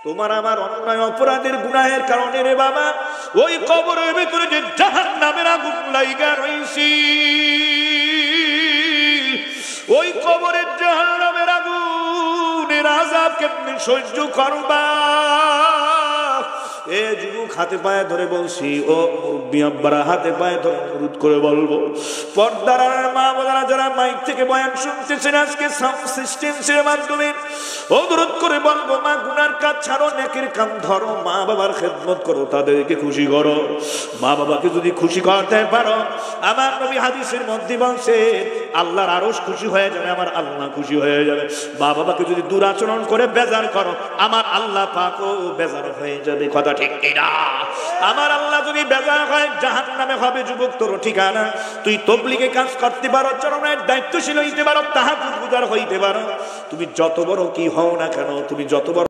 তোমার আমার অন্যায় অপরাধের গুনাহের কারণে রে বাবা ওই কবরের ভিতরে যে জাহান্নামের আগুন লাইগা রইছি, ওই কবরের জাহান্নামের আগুনের আযাব কেমনে সহ্য করবা? এ যুবক হাতে পায়ে ধরে বলছি, ও মুরব্বী আব্বারা হাতে পায়ে ধরে অনুরোধ করে বলবো, পর্দার মা বোনেরা যারা মাইক থেকে বয়ান শুনতেছেন আজকে সাউন্ড সিস্টেমের মাধ্যমে, অনুরোধ করে বলবো, মা গুনার কাজ ছাড়ো, নেকির কাম ধরো, মা বাবার খেদমত করো, তাদেরকে খুশি করো। মা বাবাকে যদি খুশি করতে পারো, আমার নবী হাদিসের মধ্যে বলছে আল্লাহর আরশ খুশি হয়ে যাবে, আমার আল্লাহ খুশি হয়ে যাবে। মা বাবাকে যদি দুরাচরণ করে বেজার করো, আমার আল্লাহ পাকও বেজার হয়ে যাবে। কথা ঠিক কিনা? আমার আল্লাহ যদি বেজার হয় জাহান্নামে হবে। যুবক তোর ঠিকানা, তুই তাবলীগে কাজ করতে পারো, চরমের দায়িত্বশীল হইতে পারো, তাহাজ্জুদ গুজার হইতে পারো, তুমি যত বড় কি হও না কেন, তুমি যত বড়